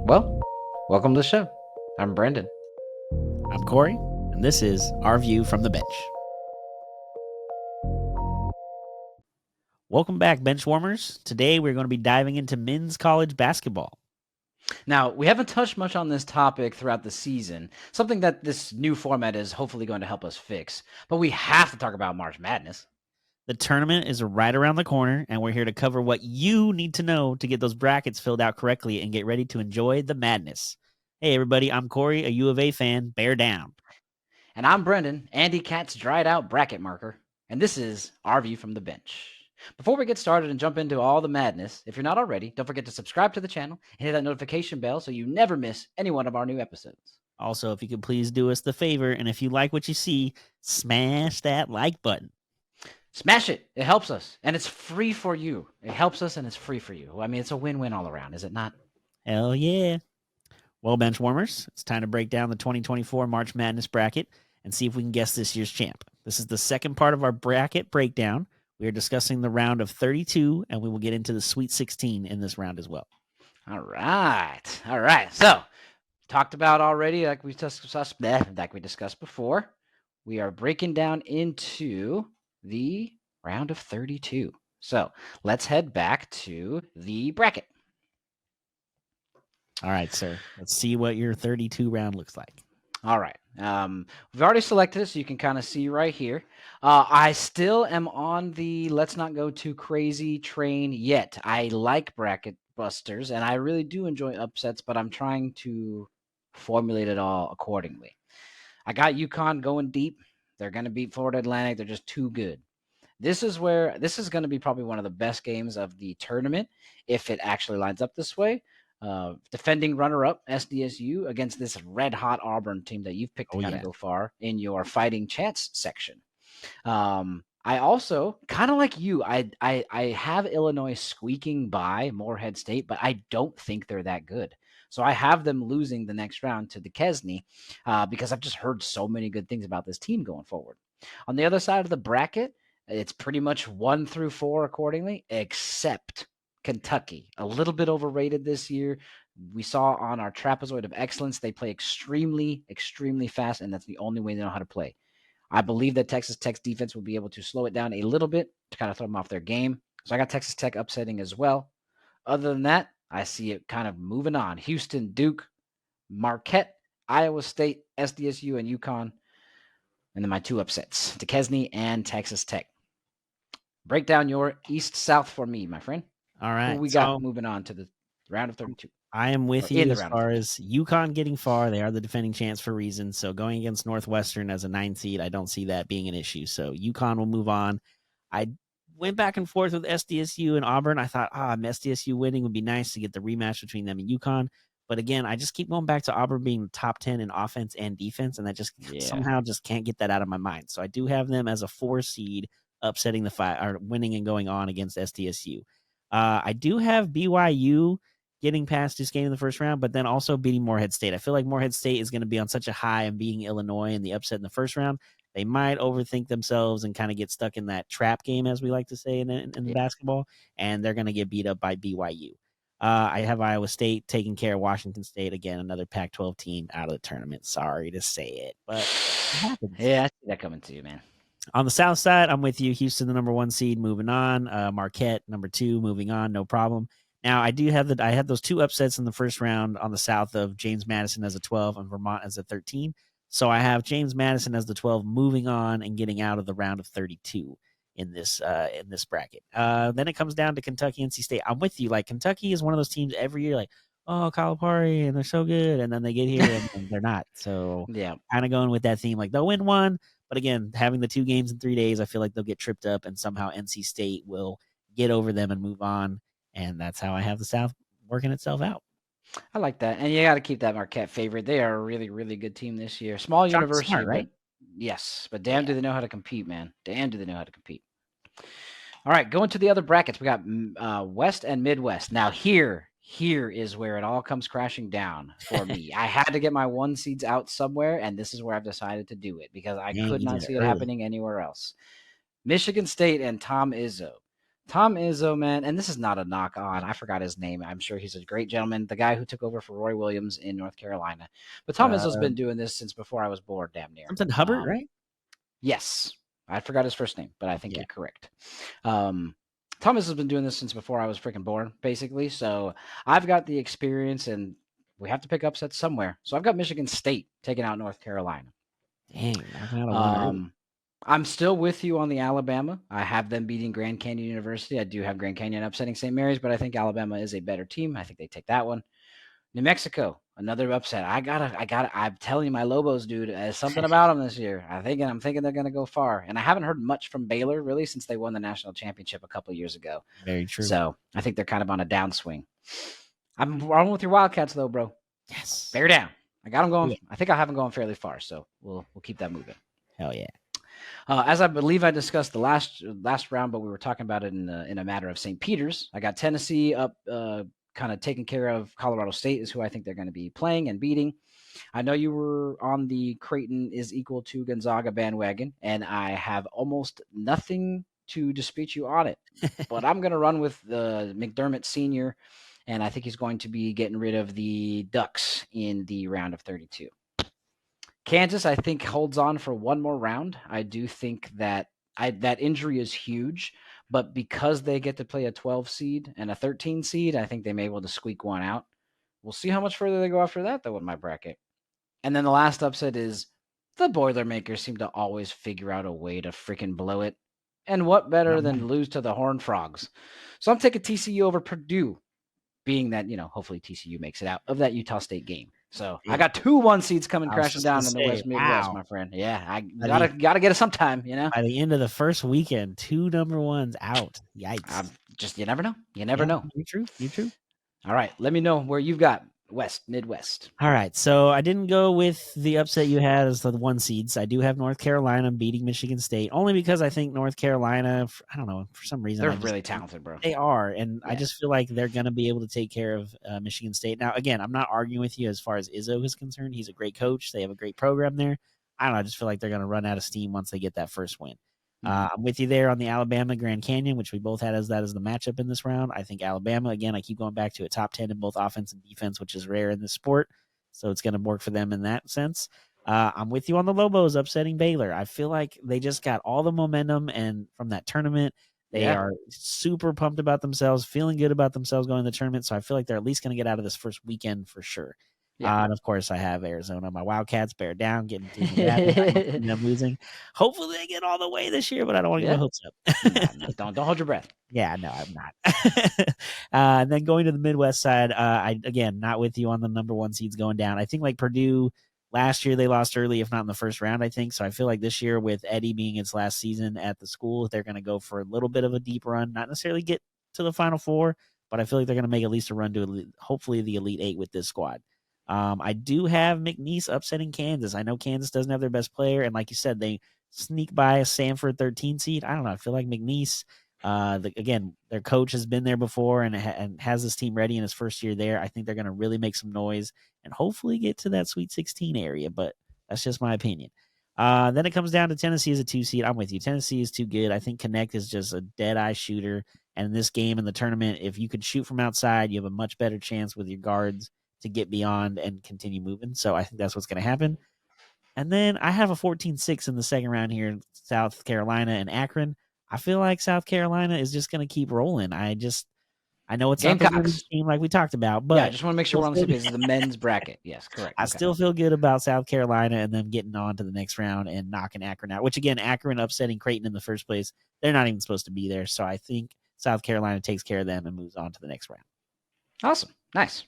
Well, welcome to the show. I'm Brendan. I'm Corey, and this is Our View from the Bench. Welcome back, bench warmers. Today we're going to be diving into men's college basketball. Now, we haven't touched much on this topic throughout the season, something that this new format is hopefully going to help us fix, but we have to talk about March Madness. The tournament is right around the corner, and we're here to cover what you need to know to get those brackets filled out correctly and get ready to enjoy the madness. Hey, everybody, I'm Corey, a U of A fan. Bear down. And I'm Brendan, Andy Katz dried out bracket marker, and this is Our View from the Bench. Before we get started and jump into all the madness, if you're not already, don't forget to subscribe to the channel and hit that notification bell so you never miss any one of our new episodes. Also, if you could please do us the favor, and if you like what you see, smash that like button. Smash it. It helps us. And it's free for you. It helps us and it's free for you. I mean, it's a win-win all around, is it not? Hell yeah. Well, bench warmers, it's time to break down the 2024 March Madness bracket and see if we can guess this year's champ. This is the second part of our bracket breakdown. We are discussing the round of 32, and we will get into the Sweet 16 in this round as well. All right. All right. So, talked about already, like we discussed before, we are breaking down into the round of 32. So, let's head back to the bracket. All right, sir. Let's see what your 32 round looks like. All right. We've already selected it, so you can kind of see right here. I still am on the let's not go too crazy train yet. I like bracket busters, and I really do enjoy upsets, but I'm trying to formulate it all accordingly. I got UConn going deep. They're going to beat Florida Atlantic. They're just too good. This is going to be probably one of the best games of the tournament if it actually lines up this way. Defending runner-up SDSU against this red-hot Auburn team that you've picked to kind of go far in your fighting chance section. I also kind of like you. I have Illinois squeaking by Morehead State, but I don't think they're that good. So I have them losing the next round to Duquesne because I've just heard so many good things about this team going forward. On the other side of the bracket, it's pretty much 1 through 4 accordingly, except Kentucky. A little bit overrated this year. We saw on our trapezoid of excellence, they play extremely, extremely fast, and that's the only way they know how to play. I believe that Texas Tech's defense will be able to slow it down a little bit to kind of throw them off their game. So I got Texas Tech upsetting as well. Other than that, I see it kind of moving on. Houston, Duke, Marquette, Iowa State, SDSU, and UConn. And then my 2 upsets, Duquesne and Texas Tech. Break down your east-south for me, my friend. All right. Who we got moving on to the round of 32? I am with you as far as UConn getting far. They are the defending champs for a reason. So going against Northwestern as a 9 seed, I don't see that being an issue. So UConn will move on. I went back and forth with SDSU and Auburn. I thought, SDSU winning would be nice to get the rematch between them and UConn. But again, I just keep going back to Auburn being top 10 in offense and defense, and I just somehow just can't get that out of my mind. So I do have them as a 4 seed upsetting the 5 or winning and going on against SDSU. I do have BYU getting past Duquesne in the first round, but then also beating Morehead State. I feel like Morehead State is going to be on such a high and beating Illinois in the upset in the first round. They might overthink themselves and kind of get stuck in that trap game, as we like to say in basketball, and they're going to get beat up by BYU. I have Iowa State taking care of Washington State. Again, another Pac-12 team out of the tournament. Sorry to say it, but it happens. Yeah, I see that coming to you, man. On the south side, I'm with you. Houston, the number 1 seed, moving on. Marquette, number 2, moving on. No problem. Now, I had those 2 upsets in the first round on the south of James Madison as a 12 and Vermont as a 13. So I have James Madison as the 12 moving on and getting out of the round of 32 in this bracket. Then it comes down to Kentucky, NC State. I'm with you. Like, Kentucky is one of those teams every year, like, oh, Calipari, and they're so good. And then they get here and they're not. So yeah, kind of going with that theme. Like, they'll win one. But again, having the 2 games in 3 days, I feel like they'll get tripped up and somehow NC State will get over them and move on. And that's how I have the South working itself out. I like that. And you got to keep that Marquette favorite. They are a really, really good team this year. Small university, Smart, right? Yes, but damn, do they know how to compete, man. Damn, do they know how to compete. All right, going to the other brackets. We got West and Midwest. Now here is where it all comes crashing down for me. I had to get my 1 seeds out somewhere, and this is where I've decided to do it because I could not see it happening anywhere else. Michigan State and Tom Izzo. Tom Izzo, man, and this is not a knock on. I forgot his name. I'm sure he's a great gentleman. The guy who took over for Roy Williams in North Carolina. But Tom Izzo's Uh, been doing this since before I was born, damn near. Something Hubbard, right? Yes, I forgot his first name, but I think Yeah. you're correct. Thomas has been doing this since before I was freaking born, basically. So I've got the experience, and we have to pick upsets somewhere. So I've got Michigan State taking out North Carolina. Dang, knocking out a one early. I'm still with you on the Alabama. I have them beating Grand Canyon University. I do have Grand Canyon upsetting St. Mary's, but I think Alabama is a better team. I think they take that one. New Mexico, another upset. I'm telling you, my Lobos, dude, there's something about them this year. I'm thinking they're going to go far. And I haven't heard much from Baylor really since they won the national championship a couple of years ago. Very true. So I think they're kind of on a downswing. I'm wrong with your Wildcats though, bro. Yes. Bear down. I got them going. Yeah. I think I have them going fairly far. So we'll keep that moving. Hell yeah. As I believe I discussed the last round, but we were talking about it in a matter of St. Peter's. I got Tennessee up, kind of taking care of Colorado State is who I think they're going to be playing and beating. I know you were on the Creighton is equal to Gonzaga bandwagon, and I have almost nothing to dispute you on it. But I'm going to run with the McDermott Sr., and I think he's going to be getting rid of the Ducks in the round of 32. Kansas, I think, holds on for one more round. I do think that that injury is huge, but because they get to play a 12 seed and a 13 seed, I think they may be able to squeak one out. We'll see how much further they go after that, though, in my bracket. And then the last upset is the Boilermakers seem to always figure out a way to freaking blow it. And what better than lose to the Horned Frogs? So I'm taking TCU over Purdue, being that, hopefully TCU makes it out of that Utah State game. So I got 2 1 seeds coming crashing down in the West Midwest, my friend. Yeah, I gotta get it sometime, By the end of the first weekend, 2 number ones out. Yikes! You never know. You never know. You're true. You're true. All right, let me know where you've got Midwest. All right, so I didn't go with the upset you had as the 1 seeds. I do have North Carolina beating Michigan State, only because I think North Carolina, I don't know, for some reason. They're really talented, bro. They are, and yeah. I just feel like they're going to be able to take care of Michigan State. Now, again, I'm not arguing with you as far as Izzo is concerned. He's a great coach. They have a great program there. I don't know, I just feel like they're going to run out of steam once they get that first win. I'm with you there on the Alabama Grand Canyon, which we both had as that as the matchup in this round. I think Alabama, again, I keep going back to a top 10 in both offense and defense, which is rare in this sport. So it's going to work for them in that sense. I'm with you on the Lobos upsetting Baylor. I feel like they just got all the momentum and from that tournament. They are super pumped about themselves, feeling good about themselves going to the tournament. So I feel like they're at least going to get out of this first weekend for sure. Yeah. And of course, I have Arizona. My Wildcats bear down, getting them losing. Hopefully, they get all the way this year, but I don't want to get my hopes up. No, don't hold your breath. Yeah, no, I'm not. And then going to the Midwest side, again not with you on the number 1 seeds going down. I think like Purdue last year, they lost early, if not in the first round. I think so. I feel like this year with Eddie being its last season at the school, they're going to go for a little bit of a deep run, not necessarily get to the Final Four, but I feel like they're going to make at least a run to hopefully the Elite 8 with this squad. I do have McNeese upsetting Kansas. I know Kansas doesn't have their best player, and like you said, they sneak by a Sanford 13 seed. I don't know. I feel like McNeese, again, their coach has been there before and has this team ready in his first year there. I think they're going to really make some noise and hopefully get to that Sweet 16 area, but that's just my opinion. Then it comes down to Tennessee as a 2 seed. I'm with you. Tennessee is too good. I think Connect is just a dead-eye shooter, and in this game in the tournament, if you could shoot from outside, you have a much better chance with your guards to get beyond and continue moving. So I think that's what's going to happen. And then I have a 14-6 in the second round here in South Carolina and Akron. I feel like South Carolina is just going to keep rolling. I know it's not the team like we talked about, but I just want to make sure we're on the same page. This is the men's bracket. Yes, correct. I still feel good about South Carolina and them getting on to the next round and knocking Akron out, which again, Akron upsetting Creighton in the first place. They're not even supposed to be there. So I think South Carolina takes care of them and moves on to the next round. Awesome. Nice.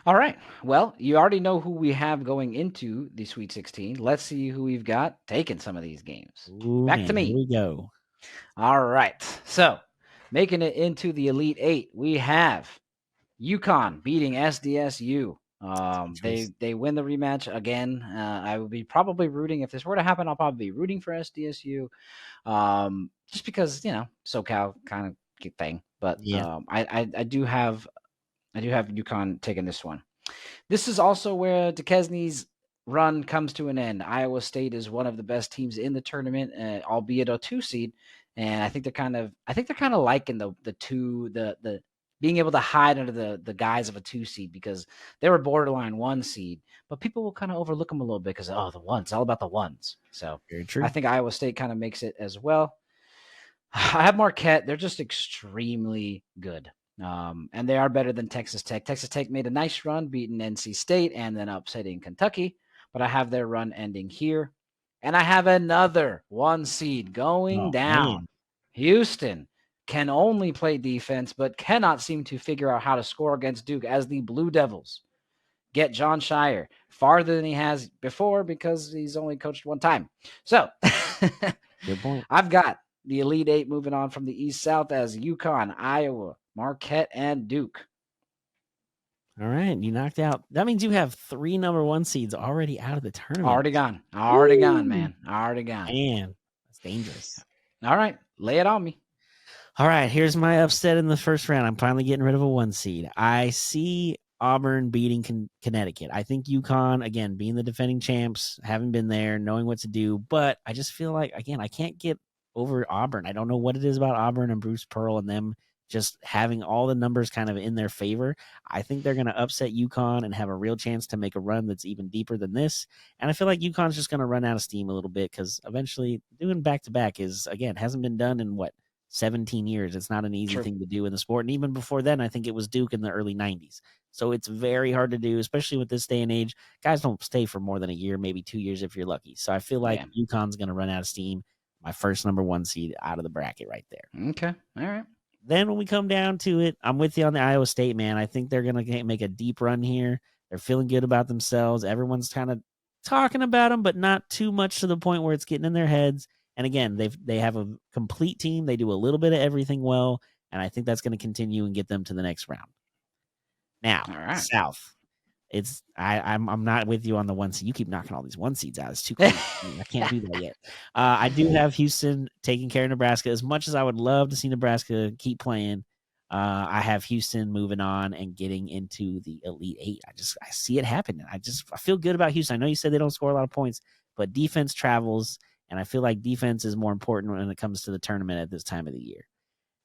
All right. Well, you already know who we have going into the Sweet 16. Let's see who we've got taking some of these games. Back to me. Here we go. All right. So, making it into the Elite 8, we have UConn beating SDSU. They win the rematch again. I would be probably rooting, if this were to happen, I'll probably be rooting for SDSU. Just because, SoCal kind of thing. But I do have UConn taking this one. This is also where Duquesne's run comes to an end. Iowa State is one of the best teams in the tournament, albeit a 2 seed, and I think they're kind of liking the being able to hide under the guise of a 2 seed because they were borderline 1 seed, but people will kind of overlook them a little bit because the ones, it's all about the ones. So Very true. I think Iowa State kind of makes it as well. I have Marquette. They're just extremely good. And they are better than Texas Tech. Texas Tech made a nice run, beating NC State and then upsetting Kentucky, but I have their run ending here. And I have another 1 seed going down. Man. Houston can only play defense, but cannot seem to figure out how to score against Duke as the Blue Devils get Jon Scheyer farther than he has before because he's only coached 1 time. So good point. I've got the Elite 8 moving on from the East South as UConn, Iowa, Marquette, and Duke. All right, you knocked out. That means you have 3 number 1 seeds already out of the tournament. Already gone, man. Already gone. Man, that's dangerous. All right, lay it on me. All right, here's my upset in the first round. I'm finally getting rid of a 1 seed. I see Auburn beating Connecticut. I think UConn, again, being the defending champs, haven't been there, knowing what to do. But I just feel like, again, I can't get over Auburn. I don't know what it is about Auburn and Bruce Pearl and them just having all the numbers kind of in their favor. I think they're going to upset UConn and have a real chance to make a run that's even deeper than this. And I feel like UConn's just going to run out of steam a little bit because eventually doing back-to-back is, again, hasn't been done in 17 years. It's not an easy thing to do in the sport. And even before then, I think it was Duke in the early 90s. So it's very hard to do, especially with this day and age. Guys don't stay for more than a year, maybe 2 years if you're lucky. So I feel like UConn's going to run out of steam. My first number 1 seed out of the bracket right there. Okay. All right. Then when we come down to it, I'm with you on the Iowa State, man. I think they're going to make a deep run here. They're feeling good about themselves. Everyone's kind of talking about them, but not too much to the point where it's getting in their heads. And again, they have a complete team. They do a little bit of everything well, and I think that's going to continue and get them to the next round. Now, South. I'm not with you on the 1 seed. You keep knocking all these 1 seeds out. It's too close. I can't do that yet. I do have Houston taking care of Nebraska. As much as I would love to see Nebraska keep playing, I have Houston moving on and getting into the Elite 8. I see it happening. I feel good about Houston. I know you said they don't score a lot of points, but defense travels, and I feel like defense is more important when it comes to the tournament at this time of the year.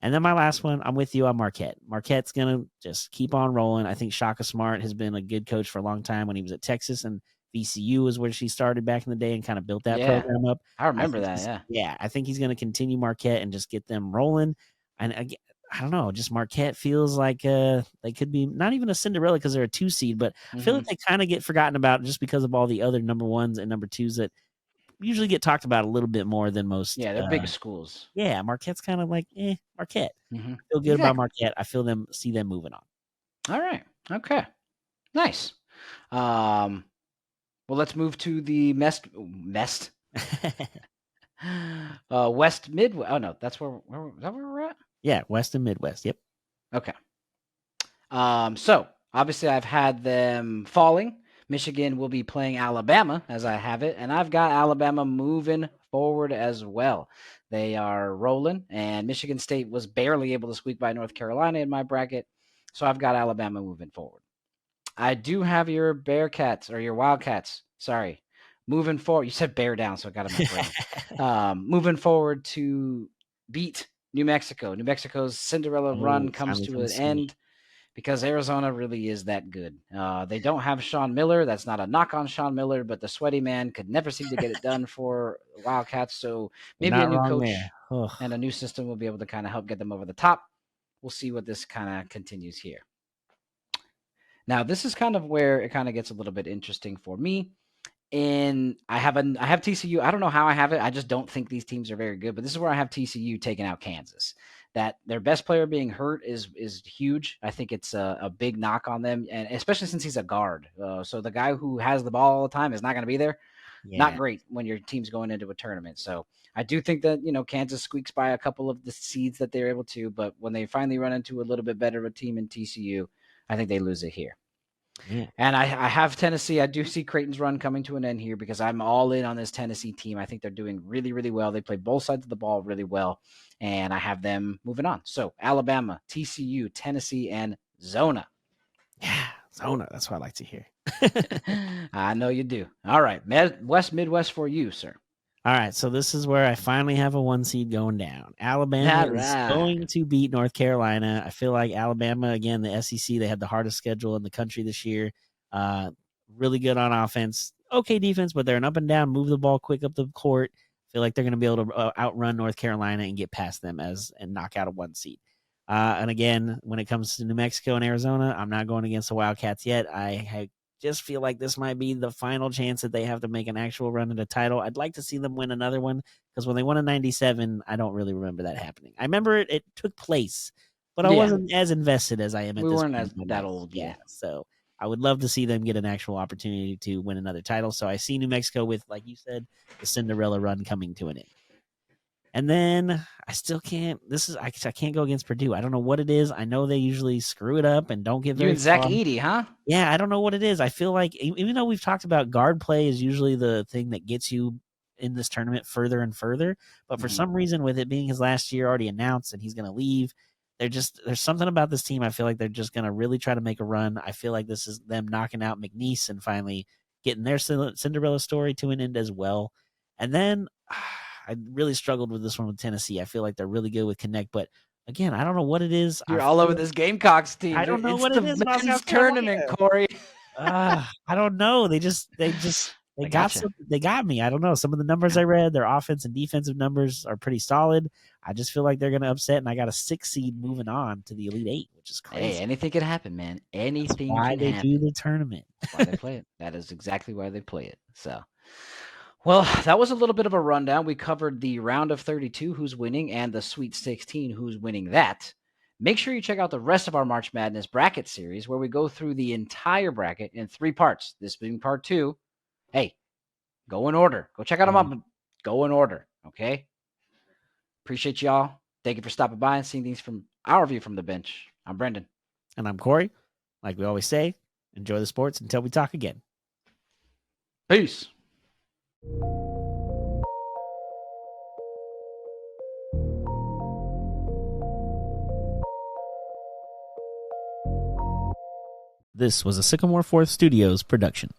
And then my last one, I'm with you on Marquette. Marquette's going to just keep on rolling. I think Shaka Smart has been a good coach for a long time. When he was at Texas, and VCU was where she started back in the day and kind of built that program up. I remember that, Yeah, I think he's going to continue Marquette and just get them rolling. And again, I don't know, just Marquette feels like they could be not even a Cinderella because they're a 2 seed, but I feel like they kind of get forgotten about just because of all the other number 1s and number 2s that usually get talked about a little bit more than most. Yeah, they're big schools. Yeah, Marquette's kind of like, Marquette. I feel good about Marquette. I see them moving on. All right. Okay. Nice. Well, let's move to the West Midwest. Oh no, that's where is that where we're at? Yeah, West and Midwest. Yep. Okay. So obviously I've had them falling. Michigan will be playing Alabama as I have it, and I've got Alabama moving forward as well. They are rolling, and Michigan State was barely able to squeak by North Carolina in my bracket, so I've got Alabama moving forward. I do have your Bearcats or your Wildcats, sorry, moving forward. You said bear down, so I got it in my brain. Moving forward to beat New Mexico. New Mexico's Cinderella run comes to an end because Arizona really is that good. They don't have Sean Miller. That's not a knock on Sean Miller, but the sweaty man could never seem to get it done for Wildcats. So maybe a new coach and a new system will be able to kind of help get them over the top. We'll see what this kind of continues here. Now, this is kind of where it kind of gets a little bit interesting for me. And I have TCU. I don't know how I have it. I just don't think these teams are very good. But this is where I have TCU taking out Kansas. That their best player being hurt is huge. I think it's a big knock on them, and especially since he's a guard. So the guy who has the ball all the time is not going to be there. Yeah. Not great when your team's going into a tournament. So I do think that Kansas squeaks by a couple of the seeds that they're able to, but when they finally run into a little bit better of a team in TCU, I think they lose it here. Yeah. And I have Tennessee. I do see Creighton's run coming to an end here because I'm all in on this Tennessee team. I think they're doing really, really well. They play both sides of the ball really well, and I have them moving on. So Alabama, TCU, Tennessee, and Zona. Yeah, Zona. That's what I like to hear. I know you do. All right, West Midwest for you, sir. All right, so this is where I finally have a 1 seed going down. Alabama All is right. going to beat North Carolina. I feel like Alabama, again, the SEC, they had the hardest schedule in the country this year. Really good on offense, okay defense, but they're an up and down, move the ball quick up the court. I feel like they're going to be able to outrun North Carolina and get past them and knock out a 1 seed. And again, when it comes to New Mexico and Arizona, I'm not going against the Wildcats yet. I just feel like this might be the final chance that they have to make an actual run at a title. I'd like to see them win another one because when they won in 97, I don't really remember that happening. I remember it took place, but I wasn't as invested as I am at we this weren't point. as that old. Yeah. So I would love to see them get an actual opportunity to win another title. So I see New Mexico with, like you said, the Cinderella run coming to an end. And then I still can't. I can't go against Purdue. I don't know what it is. I know they usually screw it up and don't get very You and Zach far. Edey, huh? Yeah, I don't know what it is. I feel like even though we've talked about guard play is usually the thing that gets you in this tournament further and further, but for some reason, with it being his last year already announced and he's going to leave, there's something about this team. I feel like they're just going to really try to make a run. I feel like this is them knocking out McNeese and finally getting their Cinderella story to an end as well. And then I really struggled with this one with Tennessee. I feel like they're really good with Connect, but again, I don't know what it is. You're all over this Gamecocks team. I don't know it's what the it is about men's South Carolina. tournament, Corey. I don't know. They got me. I don't know. Some of the numbers I read, their offense and defensive numbers are pretty solid. I just feel like they're going to upset, and I got a 6 seed moving on to the Elite 8, which is crazy. Hey, anything can happen, man. Anything That's why can they happen. do the tournament. That's why they play it. That is exactly why they play it. So, well, that was a little bit of a rundown. We covered the round of 32, who's winning, and the Sweet 16, who's winning that. Make sure you check out the rest of our March Madness bracket series, where we go through the entire bracket in 3 parts. This being part 2. Hey, go in order. Go check out them up. Go in order. Okay. Appreciate y'all. Thank you for stopping by and seeing things from our view from the bench. I'm Brendan. And I'm Corey. Like we always say, enjoy the sports until we talk again. Peace. This was a Sycamore Fourth Studios production.